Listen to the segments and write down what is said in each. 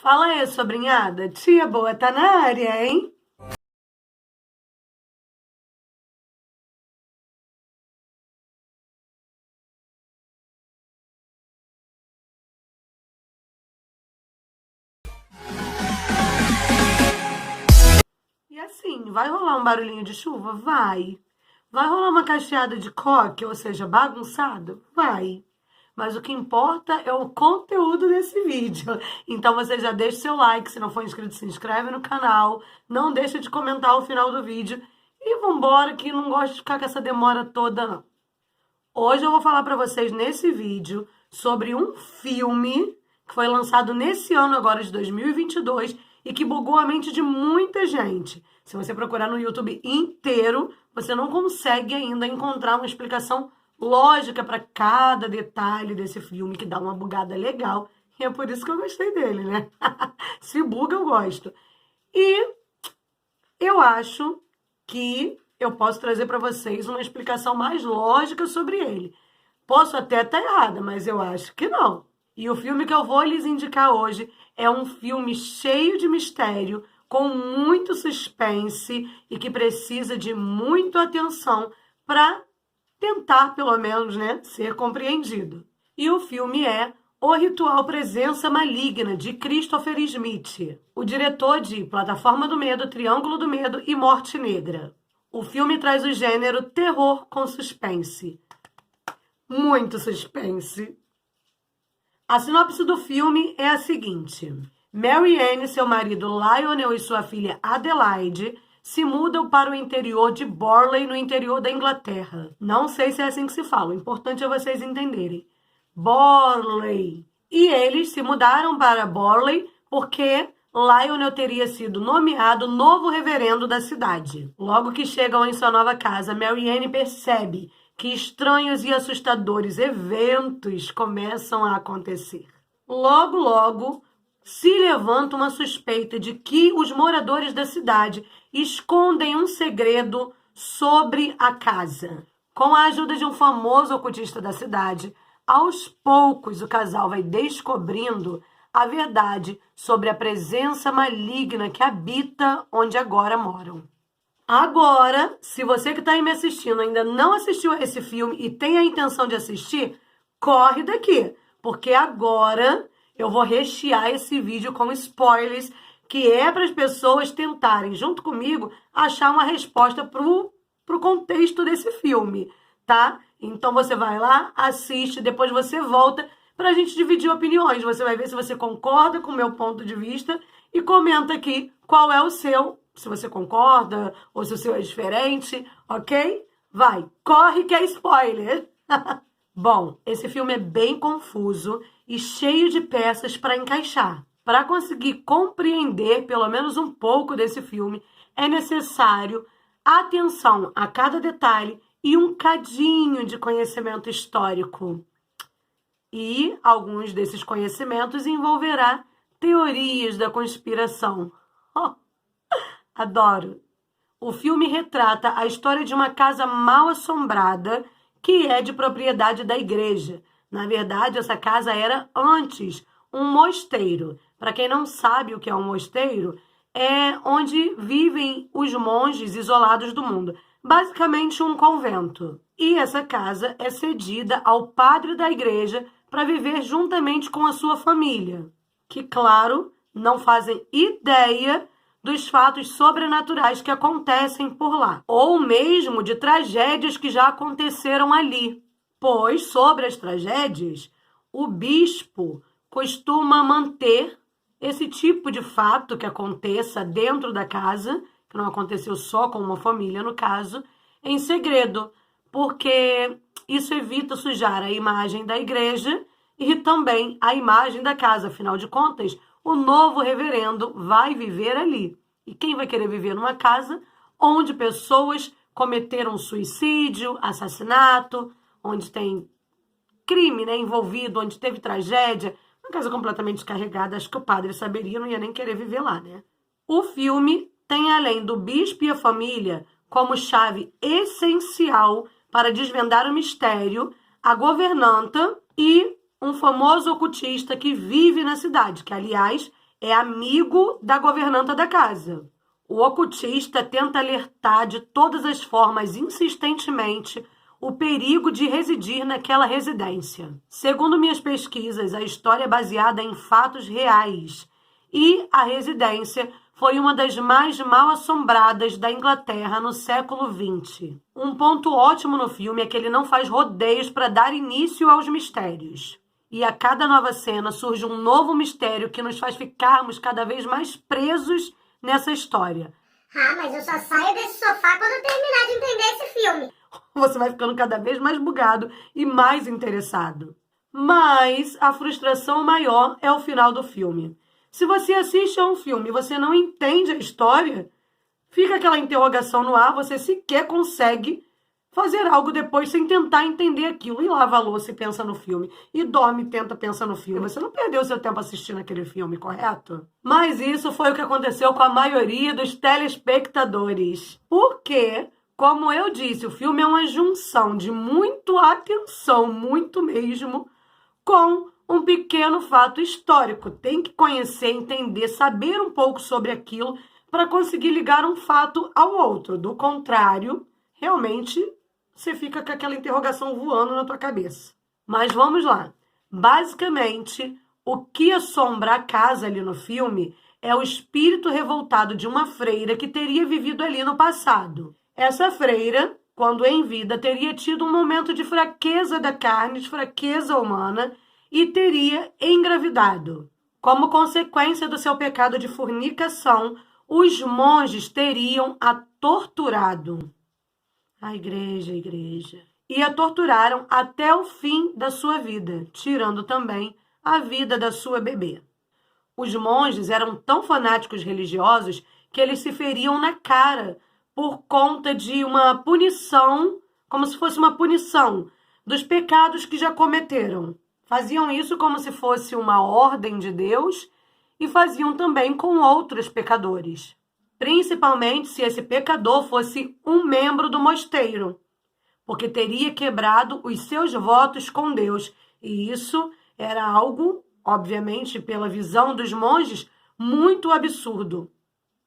Fala aí, sobrinhada. Tia boa tá na área, hein? E assim, vai rolar um barulhinho de chuva? Vai. Vai rolar uma cacheada de coque, ou seja, bagunçado? Vai. Mas o que importa é o conteúdo desse vídeo. Então você já deixa seu like, se não for inscrito, se inscreve no canal. Não deixa de comentar o final do vídeo. E vambora, que não gosto de ficar com essa demora toda, não. Hoje eu vou falar para vocês nesse vídeo sobre um filme que foi lançado nesse ano agora de 2022 e que bugou a mente de muita gente. Se você procurar no YouTube inteiro, você não consegue ainda encontrar uma explicação lógica para cada detalhe desse filme, que dá uma bugada legal. E é por isso que eu gostei dele, né? Se buga, eu gosto. E eu acho que eu posso trazer para vocês uma explicação mais lógica sobre ele. Posso até estar errada, mas eu acho que não. E o filme que eu vou lhes indicar hoje é um filme cheio de mistério, com muito suspense e que precisa de muita atenção para tentar, pelo menos, né, ser compreendido. E o filme é O Ritual Presença Maligna, de Christopher Smith, o diretor de Plataforma do Medo, Triângulo do Medo e Morte Negra. O filme traz o gênero terror com suspense. Muito suspense. A sinopse do filme é a seguinte: Mary Ann, seu marido Lionel e sua filha Adelaide se mudam para o interior de Borley, no interior da Inglaterra. Não sei se é assim que se fala, o importante é vocês entenderem. Borley. E eles se mudaram para Borley porque Lionel teria sido nomeado novo reverendo da cidade. Logo que chegam em sua nova casa, Mary Ann percebe que estranhos e assustadores eventos começam a acontecer. Logo, logo, se levanta uma suspeita de que os moradores da cidade escondem um segredo sobre a casa. Com a ajuda de um famoso ocultista da cidade, aos poucos o casal vai descobrindo a verdade sobre a presença maligna que habita onde agora moram. Agora, se você que está aí me assistindo ainda não assistiu a esse filme e tem a intenção de assistir, corre daqui, porque agora eu vou rechear esse vídeo com spoilers, que é para as pessoas tentarem, junto comigo, achar uma resposta pro contexto desse filme, tá? Então você vai lá, assiste, depois você volta para a gente dividir opiniões. Você vai ver se você concorda com o meu ponto de vista e comenta aqui qual é o seu, se você concorda ou se o seu é diferente, ok? Vai, corre que é spoiler! Bom, esse filme é bem confuso e cheio de peças para encaixar. Para conseguir compreender pelo menos um pouco desse filme, é necessário atenção a cada detalhe e um cadinho de conhecimento histórico. E alguns desses conhecimentos envolverá teorias da conspiração. Oh, adoro! O filme retrata a história de uma casa mal assombrada que é de propriedade da igreja. Na verdade, essa casa era antes um mosteiro. Para quem não sabe o que é um mosteiro, é onde vivem os monges isolados do mundo. Basicamente um convento. E essa casa é cedida ao padre da igreja para viver juntamente com a sua família, que, claro, não fazem ideia dos fatos sobrenaturais que acontecem por lá, ou mesmo de tragédias que já aconteceram ali. Pois, sobre as tragédias, o bispo costuma manter esse tipo de fato que aconteça dentro da casa, que não aconteceu só com uma família, no caso, em segredo, porque isso evita sujar a imagem da igreja e também a imagem da casa. Afinal de contas, o novo reverendo vai viver ali. E quem vai querer viver numa casa onde pessoas cometeram suicídio, assassinato, onde tem crime, né, envolvido, onde teve tragédia, uma casa completamente descarregada? Acho que o padre saberia, não ia nem querer viver lá, né? O filme tem, além do bispo e a família, como chave essencial para desvendar o mistério, a governanta e um famoso ocultista que vive na cidade, que, aliás, é amigo da governanta da casa. O ocultista tenta alertar de todas as formas insistentemente o perigo de residir naquela residência. Segundo minhas pesquisas, a história é baseada em fatos reais e a residência foi uma das mais mal assombradas da Inglaterra no século XX. Um ponto ótimo no filme é que ele não faz rodeios para dar início aos mistérios. E a cada nova cena surge um novo mistério que nos faz ficarmos cada vez mais presos nessa história. Ah, mas eu só saio desse sofá quando eu terminar de entender esse filme. Você vai ficando cada vez mais bugado e mais interessado. Mas a frustração maior é o final do filme. Se você assiste a um filme e você não entende a história, fica aquela interrogação no ar, você sequer consegue fazer algo depois sem tentar entender aquilo. E lava a louça e pensa no filme. E dorme e tenta pensar no filme. Você não perdeu seu tempo assistindo aquele filme, correto? Mas isso foi o que aconteceu com a maioria dos telespectadores. Porque, como eu disse, o filme é uma junção de muito atenção, muito mesmo, com um pequeno fato histórico. Tem que conhecer, entender, saber um pouco sobre aquilo para conseguir ligar um fato ao outro. Do contrário, realmente você fica com aquela interrogação voando na tua cabeça. Mas vamos lá. Basicamente, o que assombra a casa ali no filme é o espírito revoltado de uma freira que teria vivido ali no passado. Essa freira, quando em vida, teria tido um momento de fraqueza da carne, de fraqueza humana, e teria engravidado. Como consequência do seu pecado de fornicação, os monges teriam a torturado. A igreja. E a torturaram até o fim da sua vida, tirando também a vida da sua bebê. Os monges eram tão fanáticos religiosos que eles se feriam na cara por conta de uma punição, como se fosse uma punição dos pecados que já cometeram. Faziam isso como se fosse uma ordem de Deus e faziam também com outros pecadores. Principalmente se esse pecador fosse um membro do mosteiro, porque teria quebrado os seus votos com Deus. E isso era algo, obviamente, pela visão dos monges, muito absurdo.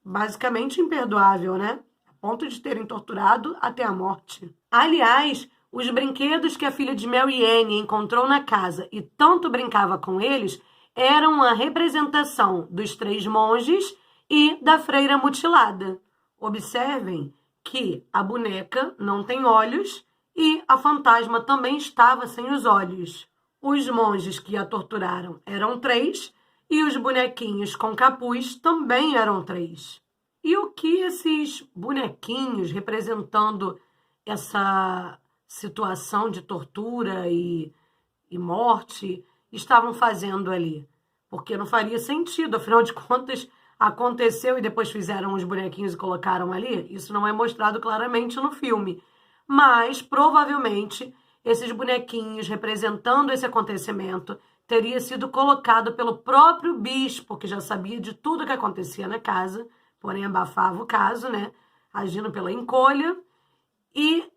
Basicamente imperdoável, né? A ponto de terem torturado até a morte. Aliás, os brinquedos que a filha de Mary Ann encontrou na casa e tanto brincava com eles eram a representação dos 3 monges e da freira mutilada. Observem que a boneca não tem olhos e a fantasma também estava sem os olhos. Os monges que a torturaram eram 3 e os bonequinhos com capuz também eram 3. E o que esses bonequinhos representando essa situação de tortura e morte estavam fazendo ali? Porque não faria sentido, afinal de contas, aconteceu e depois fizeram os bonequinhos e colocaram ali. Isso não é mostrado claramente no filme. Mas, provavelmente, esses bonequinhos representando esse acontecimento teria sido colocado pelo próprio bispo, que já sabia de tudo que acontecia na casa, porém abafava o caso, né? Agindo pela encolha. E,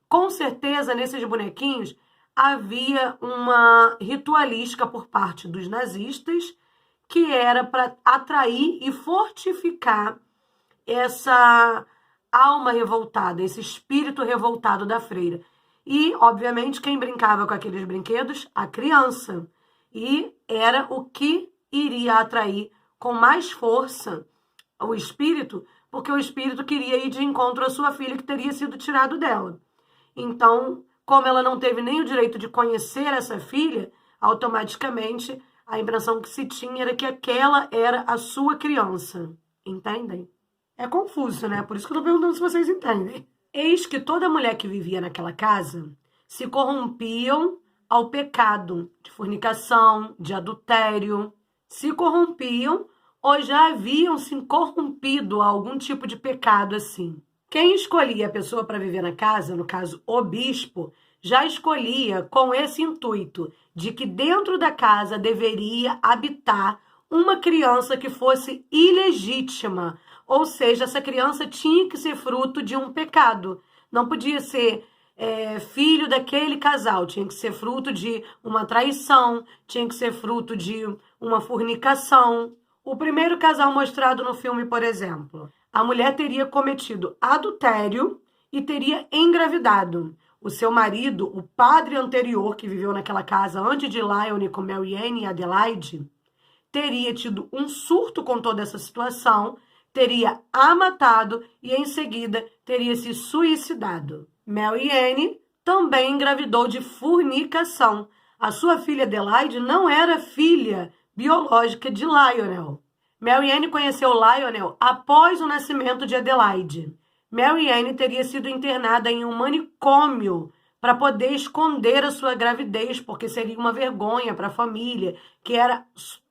com certeza, nesses bonequinhos havia uma ritualística por parte dos nazistas que era para atrair e fortificar essa alma revoltada, esse espírito revoltado da freira. E, obviamente, quem brincava com aqueles brinquedos? A criança. E era o que iria atrair com mais força o espírito, porque o espírito queria ir de encontro à sua filha que teria sido tirado dela. Então, como ela não teve nem o direito de conhecer essa filha, automaticamente a impressão que se tinha era que aquela era a sua criança. Entendem? É confuso, né? Por isso que eu tô perguntando se vocês entendem. Eis que toda mulher que vivia naquela casa se corrompiam ao pecado de fornicação, de adultério. Se corrompiam ou já haviam se corrompido a algum tipo de pecado assim. Quem escolhia a pessoa para viver na casa, no caso o bispo, já escolhia com esse intuito de que dentro da casa deveria habitar uma criança que fosse ilegítima, ou seja, essa criança tinha que ser fruto de um pecado, não podia ser filho daquele casal, tinha que ser fruto de uma traição, tinha que ser fruto de uma fornicação. O primeiro casal mostrado no filme, por exemplo, a mulher teria cometido adultério e teria engravidado. O seu marido, o padre anterior que viveu naquela casa antes de Lionel com Mary Ann e Adelaide, teria tido um surto com toda essa situação, teria a matado e em seguida teria se suicidado. Mary Ann também engravidou de fornicação. A sua filha Adelaide não era filha biológica de Lionel. Mary Ann conheceu Lionel após o nascimento de Adelaide. Mary Ann teria sido internada em um manicômio para poder esconder a sua gravidez, porque seria uma vergonha para a família, que era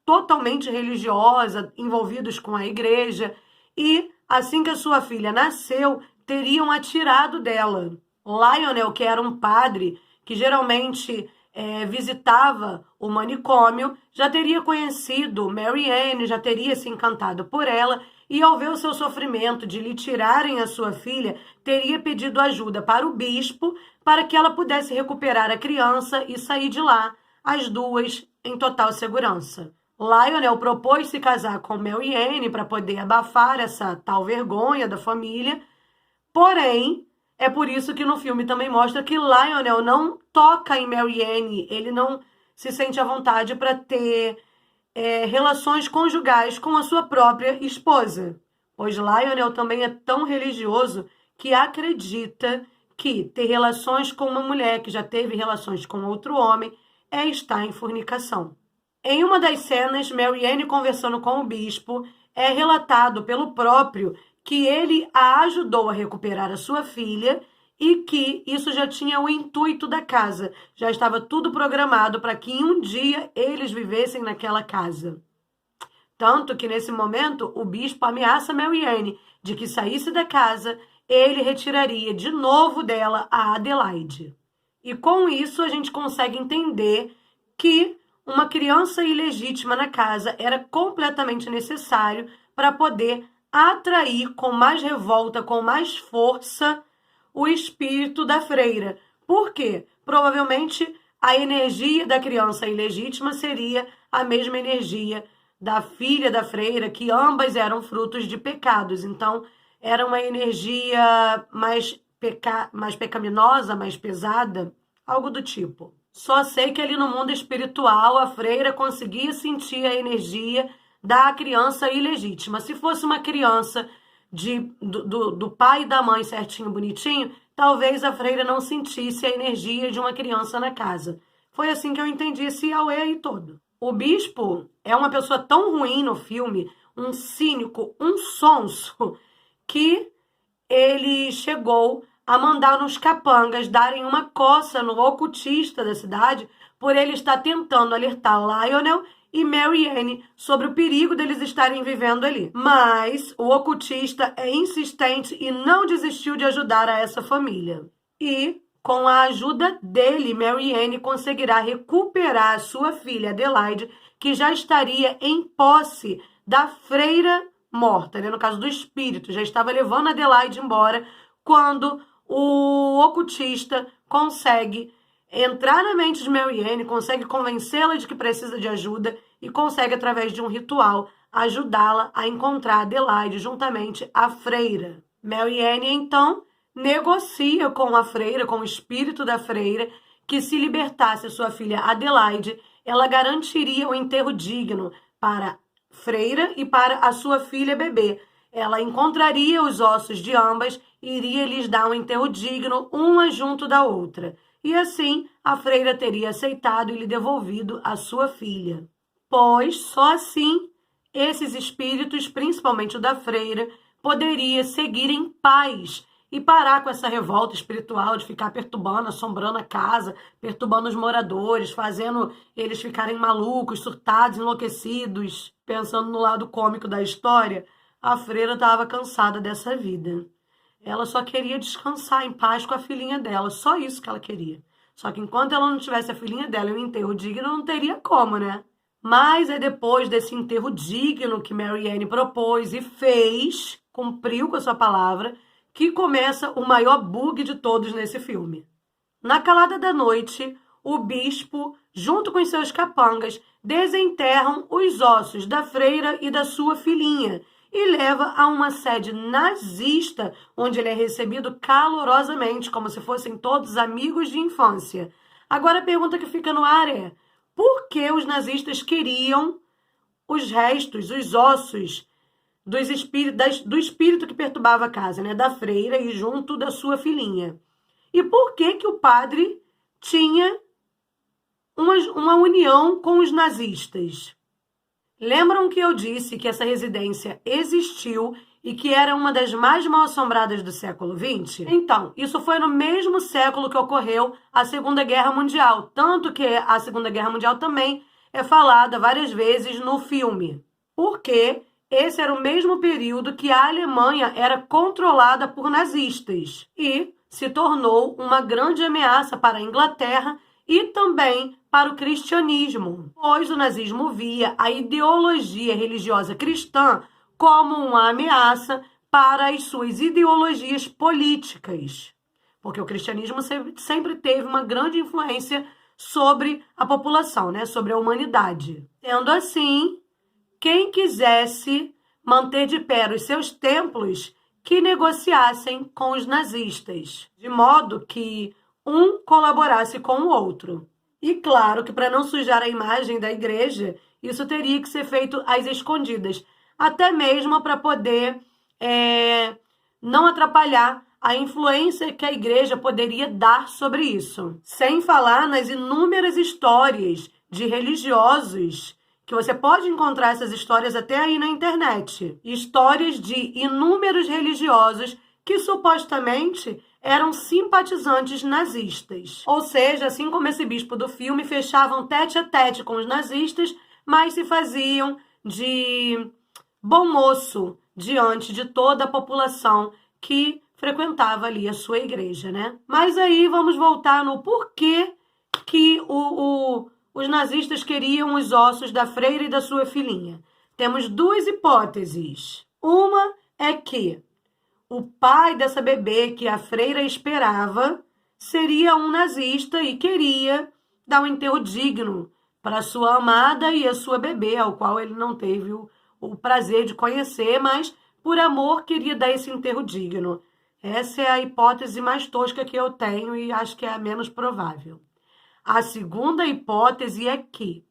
totalmente religiosa, envolvidos com a igreja. E assim que a sua filha nasceu, teriam atirado dela. Lionel, que era um padre que geralmente visitava o manicômio, já teria conhecido Mary Ann, já teria se encantado por ela e ao ver o seu sofrimento de lhe tirarem a sua filha, teria pedido ajuda para o bispo para que ela pudesse recuperar a criança e sair de lá, as duas em total segurança. Lionel propôs se casar com Mary Ann para poder abafar essa tal vergonha da família, porém, é por isso que no filme também mostra que Lionel não toca em Mary Ann, ele não se sente à vontade para ter relações conjugais com a sua própria esposa, pois Lionel também é tão religioso que acredita que ter relações com uma mulher que já teve relações com outro homem é estar em fornicação. Em uma das cenas, Mary Ann conversando com o bispo, é relatado pelo próprio que ele a ajudou a recuperar a sua filha e que isso já tinha o intuito da casa. Já estava tudo programado para que um dia eles vivessem naquela casa. Tanto que, nesse momento, o bispo ameaça Mary Ann de que saísse da casa, ele retiraria de novo dela a Adelaide. E com isso a gente consegue entender que uma criança ilegítima na casa era completamente necessário para poder atrair com mais revolta, com mais força, o espírito da freira. Por quê? Provavelmente a energia da criança ilegítima seria a mesma energia da filha da freira, que ambas eram frutos de pecados. Então, era uma energia mais pecaminosa, mais pesada, algo do tipo. Só sei que ali no mundo espiritual a freira conseguia sentir a energia da criança ilegítima. Se fosse uma criança do pai e da mãe certinho, bonitinho, talvez a freira não sentisse a energia de uma criança na casa. Foi assim que eu entendi esse auê aí todo. O bispo é uma pessoa tão ruim no filme, um cínico, um sonso, que ele chegou a mandar nos capangas darem uma coça no ocultista da cidade por ele estar tentando alertar Lionel e Mary Ann sobre o perigo deles estarem vivendo ali. Mas o ocultista é insistente e não desistiu de ajudar a essa família. E, com a ajuda dele, Mary Ann conseguirá recuperar a sua filha Adelaide, que já estaria em posse da freira morta, né? No caso do espírito, já estava levando Adelaide embora quando o ocultista consegue entrar na mente de Mary Ann, consegue convencê-la de que precisa de ajuda e consegue, através de um ritual, ajudá-la a encontrar Adelaide juntamente à freira. Mary Ann, então, negocia com a freira, com o espírito da freira, que se libertasse sua filha Adelaide, ela garantiria um enterro digno para a freira e para a sua filha bebê. Ela encontraria os ossos de ambas e iria lhes dar um enterro digno, uma junto da outra. E assim, a freira teria aceitado e lhe devolvido a sua filha. Pois só assim, esses espíritos, principalmente o da freira, poderia seguir em paz e parar com essa revolta espiritual de ficar perturbando, assombrando a casa, perturbando os moradores, fazendo eles ficarem malucos, surtados, enlouquecidos. Pensando no lado cômico da história, a freira estava cansada dessa vida. Ela só queria descansar em paz com a filhinha dela, só isso que ela queria. Só que enquanto ela não tivesse a filhinha dela e um enterro digno, não teria como, né? Mas é depois desse enterro digno que Mary Ann propôs e fez, cumpriu com a sua palavra, que começa o maior bug de todos nesse filme. Na calada da noite, o bispo, junto com seus capangas, desenterram os ossos da freira e da sua filhinha e leva a uma sede nazista, onde ele é recebido calorosamente, como se fossem todos amigos de infância. Agora a pergunta que fica no ar é: por que os nazistas queriam os restos, os ossos do espírito que perturbava a casa, né, da freira e junto da sua filhinha? E por que o padre tinha uma união com os nazistas? Lembram que eu disse que essa residência existiu e que era uma das mais mal-assombradas do século XX? Então, isso foi no mesmo século que ocorreu a Segunda Guerra Mundial, tanto que a Segunda Guerra Mundial também é falada várias vezes no filme, porque esse era o mesmo período que a Alemanha era controlada por nazistas e se tornou uma grande ameaça para a Inglaterra e também para o cristianismo, pois o nazismo via a ideologia religiosa cristã como uma ameaça para as suas ideologias políticas, porque o cristianismo sempre teve uma grande influência sobre a população, né? Sobre a humanidade. Sendo assim, quem quisesse manter de pé os seus templos, que negociassem com os nazistas, de modo que um colaborasse com o outro. E claro que para não sujar a imagem da igreja, isso teria que ser feito às escondidas, até mesmo para poder não atrapalhar a influência que a igreja poderia dar sobre isso. Sem falar nas inúmeras histórias de religiosos, que você pode encontrar essas histórias até aí na internet. Histórias de inúmeros religiosos que supostamente eram simpatizantes nazistas. Ou seja, assim como esse bispo do filme, fechavam tete a tete com os nazistas, mas se faziam de bom moço diante de toda a população que frequentava ali a sua igreja, né? Mas aí vamos voltar no porquê que os nazistas queriam os ossos da freira e da sua filhinha. Temos duas hipóteses. Uma é que o pai dessa bebê que a freira esperava seria um nazista e queria dar um enterro digno para sua amada e a sua bebê, ao qual ele não teve o prazer de conhecer, mas por amor queria dar esse enterro digno. Essa é a hipótese mais tosca que eu tenho e acho que é a menos provável. A segunda hipótese é que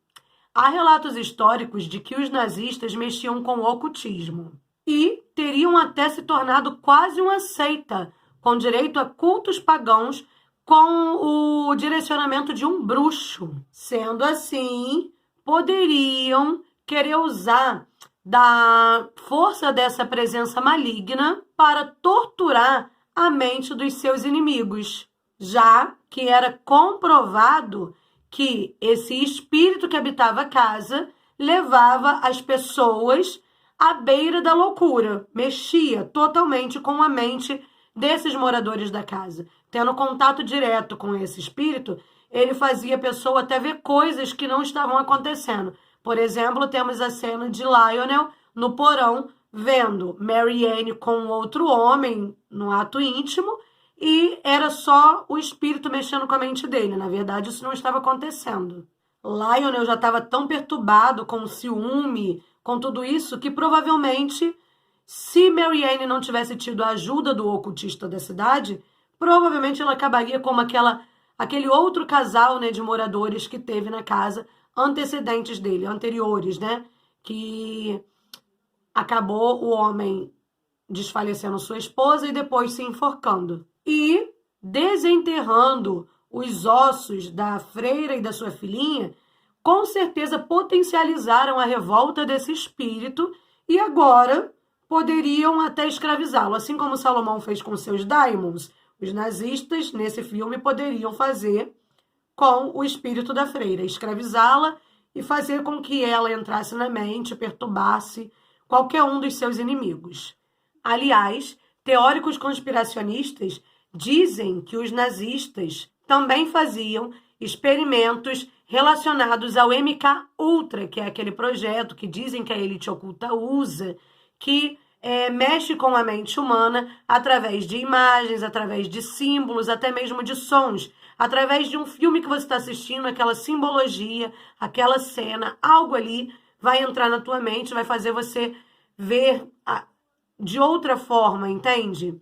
há relatos históricos de que os nazistas mexiam com o ocultismo e teriam até se tornado quase uma seita, com direito a cultos pagãos com o direcionamento de um bruxo. Sendo assim, poderiam querer usar da força dessa presença maligna para torturar a mente dos seus inimigos, já que era comprovado que esse espírito que habitava a casa levava as pessoas à beira da loucura, mexia totalmente com a mente desses moradores da casa. Tendo contato direto com esse espírito, ele fazia a pessoa até ver coisas que não estavam acontecendo. Por exemplo, temos a cena de Lionel no porão, vendo Mary Ann com outro homem no ato íntimo, e era só o espírito mexendo com a mente dele. Na verdade, isso não estava acontecendo. Lionel já estava tão perturbado com o ciúme, com tudo isso, que provavelmente, se Mary Ann não tivesse tido a ajuda do ocultista da cidade, provavelmente ela acabaria como aquele outro casal, né, de moradores que teve na casa antecedentes dele, anteriores, né, que acabou o homem desfalecendo sua esposa e depois se enforcando. E desenterrando os ossos da freira e da sua filhinha, com certeza potencializaram a revolta desse espírito e agora poderiam até escravizá-lo. Assim como Salomão fez com seus daimons, os nazistas, nesse filme, poderiam fazer com o espírito da freira, escravizá-la e fazer com que ela entrasse na mente, perturbasse qualquer um dos seus inimigos. Aliás, teóricos conspiracionistas dizem que os nazistas também faziam experimentos relacionados ao MK-Ultra, que é aquele projeto que dizem que a elite oculta usa, que mexe com a mente humana através de imagens, através de símbolos, até mesmo de sons. através de um filme que você está assistindo, aquela simbologia, aquela cena, algo ali vai entrar na tua mente, vai fazer você ver de outra forma, entende?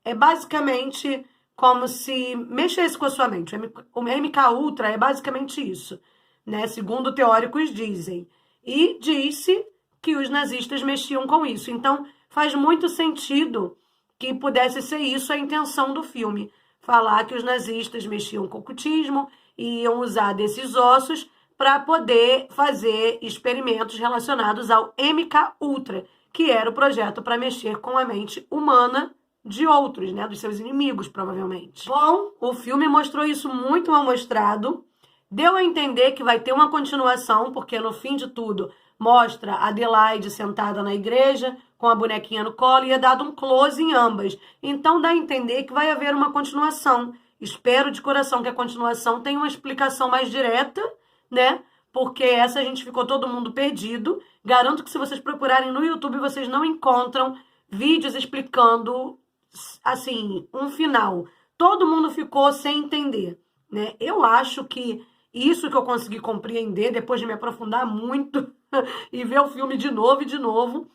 É basicamente como se mexesse com a sua mente. O MK Ultra é basicamente isso, né? Segundo teóricos dizem. E disse que os nazistas mexiam com isso. Então, faz muito sentido que pudesse ser isso a intenção do filme. Falar que os nazistas mexiam com o ocultismo e iam usar desses ossos para poder fazer experimentos relacionados ao MK Ultra, que era o projeto para mexer com a mente humana de outros, né? Dos seus inimigos, provavelmente. Bom, o filme mostrou isso muito mal mostrado. Deu a entender que vai ter uma continuação, porque no fim de tudo mostra a Adelaide sentada na igreja, com a bonequinha no colo, e é dado um close em ambas. Então dá a entender que vai haver uma continuação. Espero de coração que a continuação tenha uma explicação mais direta, né? Porque essa a gente ficou todo mundo perdido. Garanto que se vocês procurarem no YouTube, vocês não encontram vídeos explicando, assim, um final. Todo mundo ficou sem entender, né? Eu acho que isso que eu consegui compreender, depois de me aprofundar muito e ver o filme de novo e de novo,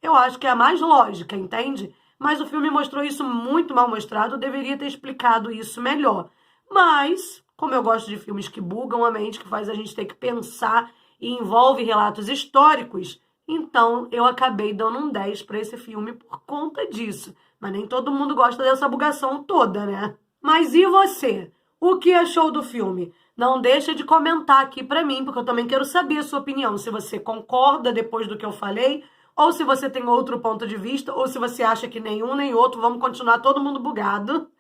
eu acho que é a mais lógica, entende? Mas o filme mostrou isso muito mal mostrado, eu deveria ter explicado isso melhor. Mas, como eu gosto de filmes que bugam a mente, que faz a gente ter que pensar e envolve relatos históricos, então eu acabei dando um 10 para esse filme por conta disso. Mas nem todo mundo gosta dessa bugação toda, né? Mas e você? O que achou do filme? Não deixa de comentar aqui pra mim, porque eu também quero saber a sua opinião. Se você concorda depois do que eu falei, ou se você tem outro ponto de vista, ou se você acha que nenhum nem outro, vamos continuar todo mundo bugado.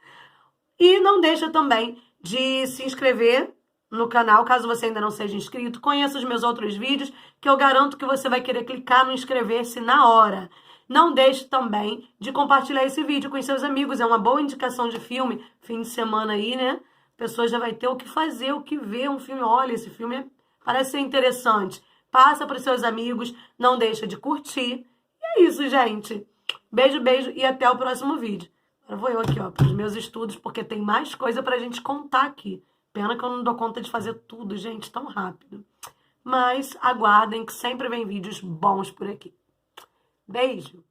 E não deixa também de se inscrever no canal, caso você ainda não seja inscrito. Conheça os meus outros vídeos, que eu garanto que você vai querer clicar no inscrever-se na hora. Não deixe também de compartilhar esse vídeo com seus amigos. É uma boa indicação de filme, fim de semana aí, né? A pessoa já vai ter o que fazer, o que ver um filme. Olha, esse filme parece ser interessante. Passa para os seus amigos, não deixa de curtir. E é isso, gente. Beijo, beijo e até o próximo vídeo. Agora vou eu aqui, ó, para os meus estudos, porque tem mais coisa pra gente contar aqui. Pena que eu não dou conta de fazer tudo, gente, tão rápido. Mas aguardem que sempre vem vídeos bons por aqui. Beijo!